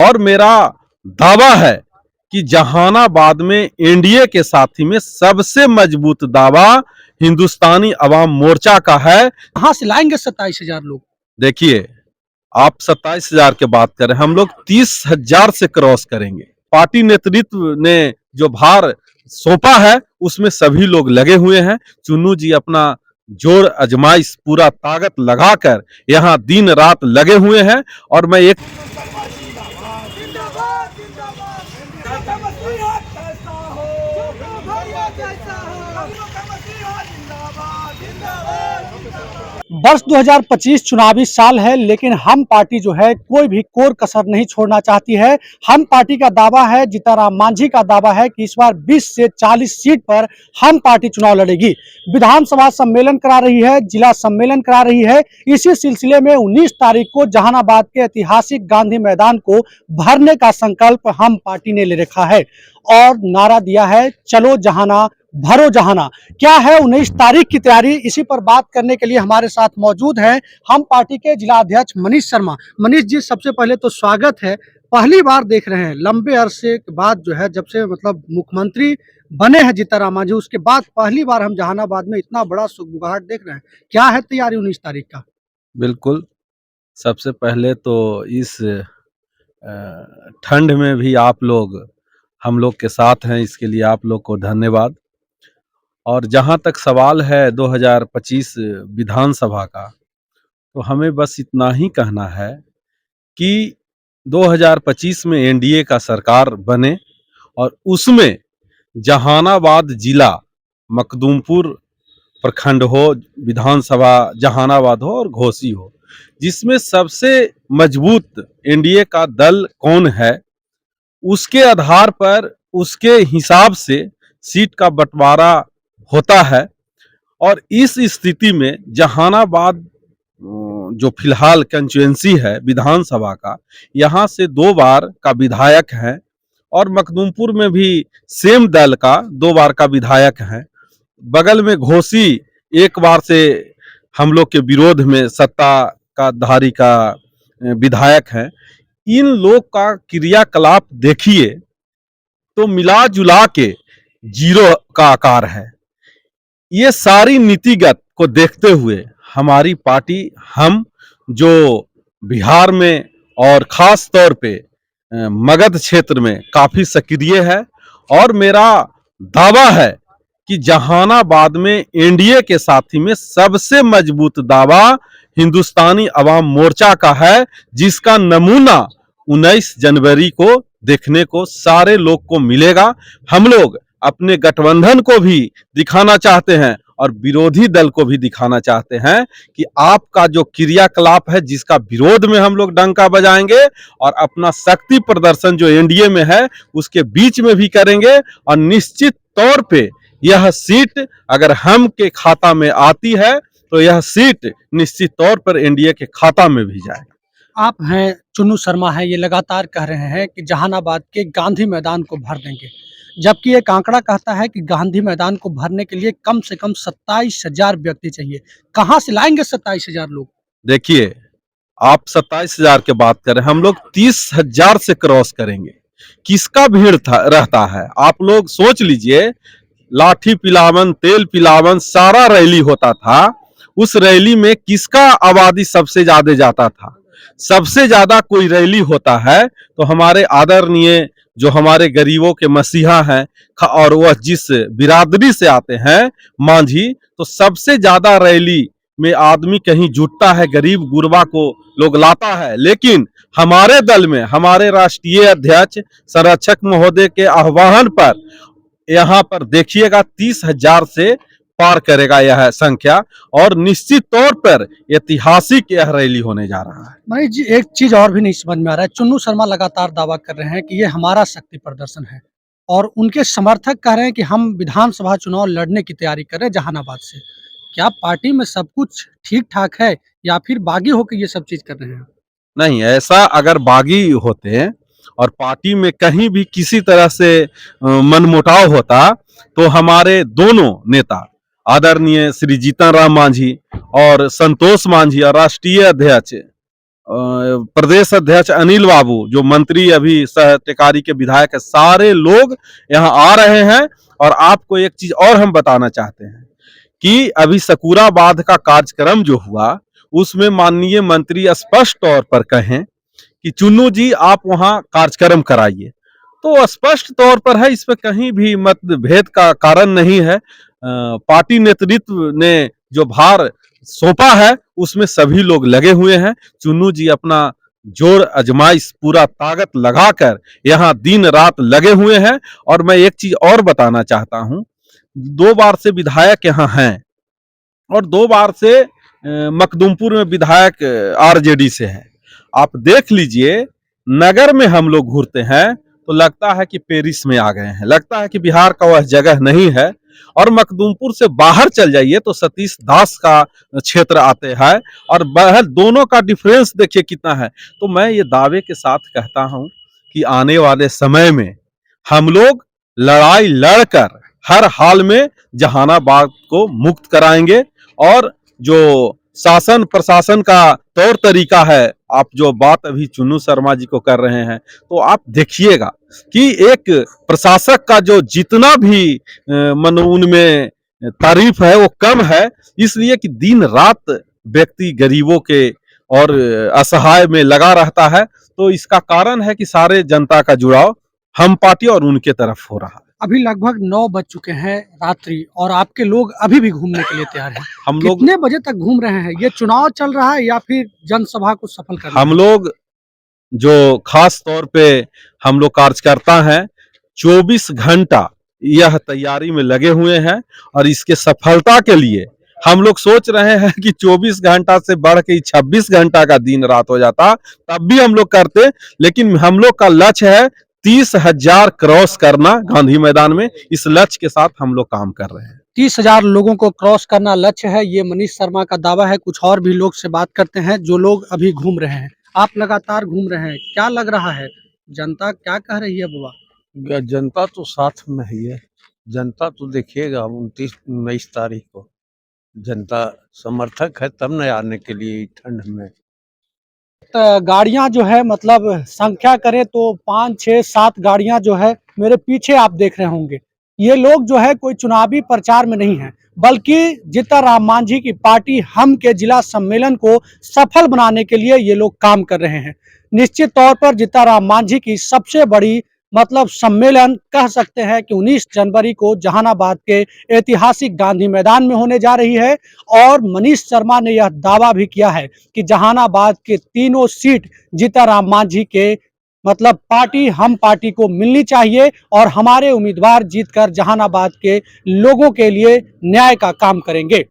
और मेरा दावा है कि जहानाबाद में एनडीए के साथी में सबसे मजबूत दावा हिंदुस्तानी अवाम मोर्चा का है। कहां से लाएंगे 27,000 लोग? देखिए, आप 27,000 की बात करें, हम लोग 30,000 से क्रॉस करेंगे। पार्टी नेतृत्व ने जो भार सौंपा है उसमें सभी लोग लगे हुए हैं। चुन्नू जी अपना जोर अजमाइश पूरा ताकत लगाकर यहाँ दिन रात लगे हुए हैं। और मैं एक वर्ष 2025 चुनावी साल है, लेकिन हम पार्टी जो है कोई भी कोर कसर नहीं छोड़ना चाहती है। हम पार्टी का दावा है, जीतनराम मांझी का दावा है कि इस बार 20 से 40 सीट पर हम पार्टी चुनाव लड़ेगी। विधानसभा सम्मेलन करा रही है, जिला सम्मेलन करा रही है। इसी सिलसिले में 19 तारीख को जहानाबाद के ऐतिहासिक गांधी मैदान को भरने का संकल्प हम पार्टी ने ले रखा है और नारा दिया है, चलो जहाना भरो जहाना। क्या है 19 तारीख की तैयारी, इसी पर बात करने के लिए हमारे साथ मौजूद हैं हम पार्टी के जिला अध्यक्ष मनीष शर्मा। मनीष जी, सबसे पहले तो स्वागत है। पहली बार देख रहे हैं लंबे अरसे के बाद, जो है जब से मतलब मुख्यमंत्री बने हैं जीतनराम मांझी, उसके बाद पहली बार हम जहानाबाद में इतना बड़ा सुगबुगाहट देख रहे हैं। क्या है तैयारी 19 तारीख का? बिल्कुल, सबसे पहले तो इस ठंड में भी आप लोग हम लोग के साथ हैं, इसके लिए आप लोग को धन्यवाद। और जहाँ तक सवाल है 2025 विधानसभा का, तो हमें बस इतना ही कहना है कि 2025 में एनडीए का सरकार बने और उसमें जहानाबाद जिला, मखदूमपुर प्रखंड हो, विधानसभा जहानाबाद हो और घोसी हो, जिसमें सबसे मजबूत एनडीए का दल कौन है उसके आधार पर उसके हिसाब से सीट का बंटवारा होता है। और इस स्थिति में जहानाबाद जो फिलहाल कंस्टिट्यूएंसी है विधानसभा का, यहाँ से 2 बार का विधायक है और मखदूमपुर में भी सेम दल का 2 बार का विधायक है। बगल में घोसी 1 बार से हम लोग के विरोध में सत्ता का धारी का विधायक है। इन लोग का क्रियाकलाप देखिए तो मिला जुला के जीरो का आकार है। ये सारी नीतिगत को देखते हुए हमारी पार्टी, हम जो बिहार में और खास तौर पे मगध क्षेत्र में काफी सक्रिय है, और मेरा दावा है कि जहानाबाद में एनडीए के साथी में सबसे मजबूत दावा हिंदुस्तानी अवाम मोर्चा का है, जिसका नमूना 19 जनवरी को देखने को सारे लोग को मिलेगा। हम लोग अपने गठबंधन को भी दिखाना चाहते हैं और विरोधी दल को भी दिखाना चाहते हैं कि आपका जो क्रियाकलाप है, जिसका विरोध में हम लोग डंका बजाएंगे और अपना शक्ति प्रदर्शन जो एनडीए में है उसके बीच में भी करेंगे। और निश्चित तौर पे यह सीट अगर हम के खाता में आती है तो यह सीट निश्चित तौर पर एनडीए के खाता में भी जाएगा। आप हैं चुन्नू शर्मा हैं, ये लगातार कह रहे हैं कि जहानाबाद के गांधी मैदान को भर देंगे, जबकि एक आंकड़ा कहता है कि गांधी मैदान को भरने के लिए कम से कम 27,000 व्यक्ति चाहिए। कहां से लाएंगे 27,000 लोग? देखिए, आप 27,000 की बात करें, हम लोग 30,000 से क्रॉस करेंगे। किसका भीड़ रहता है आप लोग सोच लीजिए। लाठी पिलावन, तेल पिलावन सारा रैली होता था, उस रैली में किसका आबादी सबसे ज्यादा जाता था? सबसे ज्यादा कोई रैली होता है तो हमारे आदरणीय जो हमारे गरीबों के मसीहा हैं और वह जिस बिरादरी से आते हैं मांझी, तो सबसे ज्यादा रैली में आदमी कहीं जुटता है, गरीब गुरबा को लोग लाता है। लेकिन हमारे दल में हमारे राष्ट्रीय अध्यक्ष संरक्षक महोदय के आह्वान पर यहाँ पर देखिएगा 30,000 से पार करेगा यह संख्या, और निश्चित तौर पर ऐतिहासिक यह रैली होने जा रहा है। मनीष जी, एक चीज और भी नहीं समझ में आ रहा है। चुन्नू शर्मा लगातार दावा कर रहे हैं कि ये हमारा शक्ति प्रदर्शन है, और उनके समर्थक कह रहे हैं कि हम विधानसभा चुनाव लड़ने की तैयारी कर रहे हैं जहानाबाद से। क्या पार्टी में सब कुछ ठीक ठाक है या फिर बागी होकर ये सब चीज कर रहे हैं? नहीं, ऐसा अगर बागी होते और पार्टी में कहीं भी किसी तरह से मनमुटाव होता तो हमारे दोनों नेता आदरणीय श्री जीतनराम मांझी और संतोष मांझी और राष्ट्रीय अध्यक्ष प्रदेश अध्यक्ष अनिल बाबू, जो मंत्री अभी सह टेकारी के विधायक है, सारे लोग यहाँ आ रहे हैं। और आपको एक चीज और हम बताना चाहते हैं कि अभी सकूरा बांध का कार्यक्रम जो हुआ, उसमें माननीय मंत्री स्पष्ट तौर पर कहें कि चुन्नू जी आप वहां कार्यक्रम कराइए, तो स्पष्ट तौर पर है, इस पे कहीं भी मतभेद का कारण नहीं है। पार्टी नेतृत्व ने जो भार सौंपा है उसमें सभी लोग लगे हुए हैं। चुन्नू जी अपना जोर अजमाइश पूरा ताकत लगाकर यहाँ दिन रात लगे हुए हैं। और मैं एक चीज और बताना चाहता हूँ, 2 बार से विधायक यहाँ हैं और 2 बार से मखदूमपुर में विधायक आरजेडी से है। आप देख लीजिए, नगर में हम लोग घूरते हैं तो लगता है कि पेरिस में आ गए हैं, लगता है कि बिहार का वह जगह नहीं है। और मखदूमपुर से बाहर चल जाइए तो सतीश दास का क्षेत्र आते हैं, और बहर दोनों का डिफरेंस देखिए कितना है। तो मैं ये दावे के साथ कहता हूं कि आने वाले समय में हम लोग लड़ाई लड़कर हर हाल में जहानाबाद को मुक्त कराएंगे। और जो शासन प्रशासन का तौर तरीका है, आप जो बात अभी चुन्नू शर्मा जी को कर रहे हैं, तो आप देखिएगा कि एक प्रशासक का जो जितना भी मन उनमें तारीफ है वो कम है, इसलिए कि दिन रात व्यक्ति गरीबों के और असहाय में लगा रहता है। तो इसका कारण है कि सारे जनता का जुड़ाव हम पार्टी और उनके तरफ हो रहा है। अभी लगभग 9 बज चुके हैं रात्रि और आपके लोग अभी भी घूमने के लिए तैयार हैं। हम लोग कितने बजे तक घूम रहे हैं? ये चुनाव चल रहा है या फिर जनसभा को सफल करना हम है? लोग जो खास तौर पे हम लोग कार्यकर्ता हैं, 24 घंटा यह तैयारी में लगे हुए हैं। और इसके सफलता के लिए हम लोग सोच रहे हैं कि 24 घंटा से बढ़ के 26 घंटा का दिन रात हो जाता तब भी हम लोग करते, लेकिन हम लोग का लक्ष्य है 30,000 क्रॉस करना गांधी मैदान में। इस लक्ष्य के साथ हम लोग काम कर रहे हैं। 30,000 लोगों को क्रॉस करना लक्ष्य है, ये मनीष शर्मा का दावा है। कुछ और भी लोग से बात करते हैं जो लोग अभी घूम रहे हैं। आप लगातार घूम रहे हैं, क्या लग रहा है? जनता क्या कह रही है बुआ? जनता तो साथ में ही है। जनता तो देखिएगा 29 तारीख को जनता समर्थक है, तब न आने के लिए ठंड में। गाड़ियां जो है मतलब संख्या करें तो 5, 6, 7 गाड़ियां जो है मेरे पीछे आप देख रहे होंगे। ये लोग जो है कोई चुनावी प्रचार में नहीं है, बल्कि जीतन राम मांझी की पार्टी हम के जिला सम्मेलन को सफल बनाने के लिए ये लोग काम कर रहे हैं। निश्चित तौर पर जीतन राम मांझी की सबसे बड़ी मतलब सम्मेलन कह सकते हैं कि 19 जनवरी को जहानाबाद के ऐतिहासिक गांधी मैदान में होने जा रही है। और मनीष शर्मा ने यह दावा भी किया है कि जहानाबाद के तीनों सीट जीतन राम मांझी के मतलब पार्टी हम पार्टी को मिलनी चाहिए और हमारे उम्मीदवार जीतकर जहानाबाद के लोगों के लिए न्याय का काम करेंगे।